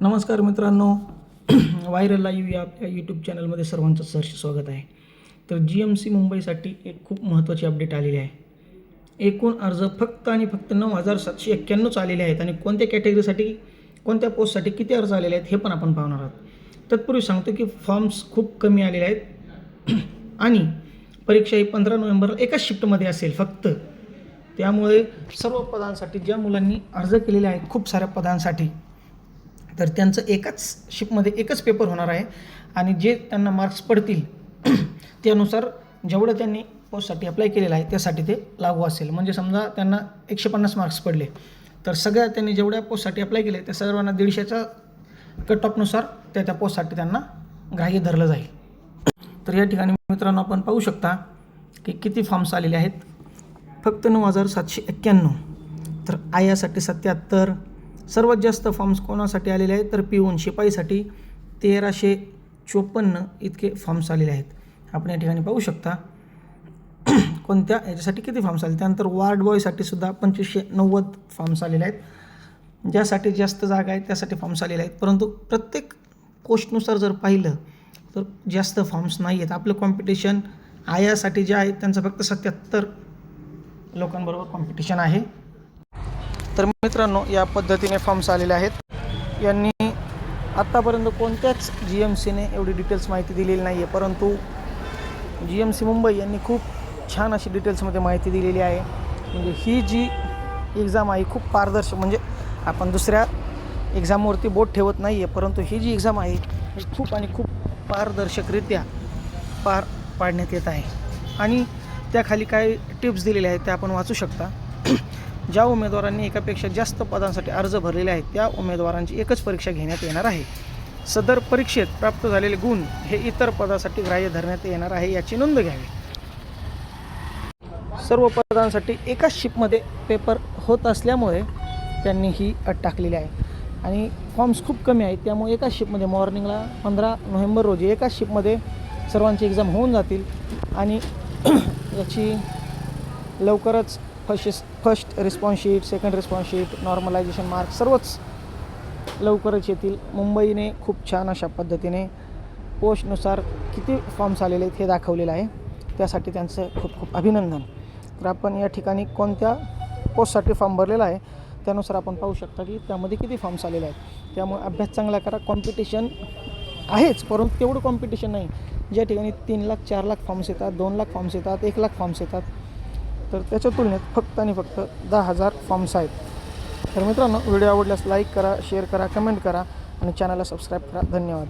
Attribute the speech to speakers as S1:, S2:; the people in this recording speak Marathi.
S1: नमस्कार मित्रांनो, व्हायरल लाईव्ह या आपल्या यूट्यूब चॅनलमध्ये सर्वांचं सहर्ष स्वागत आहे. तर GMC मुंबईसाठी एक खूप महत्त्वाची अपडेट आलेली आहे. एकूण अर्ज फक्त आणि फक्त 9,791 आलेले आहेत आणि कोणत्या कॅटेगरीसाठी, कोणत्या पोस्टसाठी किती अर्ज आलेले आहेत हे पण आपण पाहणार आहोत. तत्पूर्वी सांगतो की फॉर्म्स खूप कमी आलेले आहेत आणि परीक्षा ही 15 नोव्हेंबरला एकाच शिफ्टमध्ये असेल फक्त. त्यामुळे सर्व पदांसाठी ज्या मुलांनी अर्ज केलेले आहेत खूप साऱ्या पदांसाठी, तर त्यांचं एकाच शिफ्टमध्ये एकच पेपर होणार आहे आणि जे त्यांना मार्क्स पडतील त्यानुसार जेवढं त्यांनी पोस्टसाठी अप्लाय केलेलं आहे त्यासाठी ते लागू असेल. म्हणजे समजा त्यांना 150 मार्क्स पडले तर सगळ्या त्यांनी जेवढ्या पोस्टसाठी अप्लाय केले त्या सर्वांना 150च्या कट ऑफनुसार त्या पोस्टसाठी त्यांना ग्राह्य धरलं जाईल. तर या ठिकाणी मित्रांनो आपण पाहू शकता की किती फॉर्म्स आलेले आहेत. फक्त 9,791. तर आयासाठी 77. सर्वात जास्त फॉर्म्स कोणासाठी आलेले आहेत तर पिऊन शिपाईसाठी 1,354 इतके फॉर्म्स आलेले आहेत. आपण या ठिकाणी पाहू शकता कोणत्या याच्यासाठी किती फॉर्म्स आले. त्यानंतर वार्ड बॉयसाठी सुद्धा 2,590 फॉर्म्स आलेले आहेत. ज्यासाठी जास्त जागा आहेत त्यासाठी फॉर्म्स आलेले आहेत. परंतु प्रत्येक पोस्टनुसार जर पाहिलं तर जास्त फॉर्म्स नाही आहेत. आपलं कॉम्पिटिशन आयासाठी जे आहेत त्यांचं फक्त 77 लोकांबरोबर कॉम्पिटिशन आहे. तर मित्रांनो, या पद्धतीने फॉर्म्स आलेले आहेत. यांनी आत्तापर्यंत कोणत्याच GMCने एवढी डिटेल्स माहिती दिलेली नाही आहे, परंतु GMC मुंबई यांनी खूप छान अशी डिटेल्समध्ये माहिती दिलेली आहे. म्हणजे ही जी एक्झाम आहे खूप पारदर्शक, म्हणजे आपण दुसऱ्या एक्झामवरती बोट ठेवत नाही आहे, परंतु ही जी एक्झाम आहे ही खूप आणि खूप पारदर्शकरित्या पार पाडण्यात येत आहे. आणि त्याखाली काही टिप्स दिलेल्या आहेत त्या आपण वाचू शकता. ज्या उमेदवारांनी एकापेक्षा जास्त पदांसाठी अर्ज भरलेले आहेत त्या उमेदवारांची एकच परीक्षा घेण्यात येणार आहे. सदर परीक्षेत प्राप्त झालेले गुण हे इतर पदासाठी ग्राह्य धरण्यात येणार आहे, याची नोंद घ्यावी. सर्व पदांसाठी एकाच शिफ्टमध्ये पेपर होत असल्यामुळे त्यांनी ही अट टाकलेली आहे. आणि फॉर्म्स खूप कमी आहेत त्यामुळे एकाच शिफ्टमध्ये मॉर्निंगला 15 नोव्हेंबर रोजी एकाच शिफ्टमध्ये सर्वांची एक्झाम होऊन जातील. आणि याची लवकरच first response sheet, second response sheet, normalisation marks सर्वच लवकरच येतील. मुंबईने खूप छान अशा पद्धतीने पोस्टनुसार किती फॉर्म्स आलेले आहेत हे दाखवलेलं आहे. त्यासाठी त्यांचं खूप खूप अभिनंदन. तर आपण या ठिकाणी कोणत्या पोस्टसाठी फॉर्म भरलेला आहे त्यानुसार आपण पाहू शकता की त्यामध्ये किती फॉर्म्स आलेले आहेत. त्यामुळे अभ्यास चांगला करा. कॉम्पिटिशन आहेच, परंतु तेवढं कॉम्पिटिशन नाही. ज्या ठिकाणी 3 लाख 4 लाख फॉर्म्स येतात, 2 लाख फॉर्म्स येतात, 1 लाख फॉर्म्स येतात, तर त्याच्या तुलनेत फक्त आणि फक्त 10,000 फॉर्म्स आहेत. तर मित्रांनो, व्हिडिओ आवडल्यास लाईक करा, शेअर करा, कमेंट करा आणि चॅनलला सबस्क्राईब करा. धन्यवाद.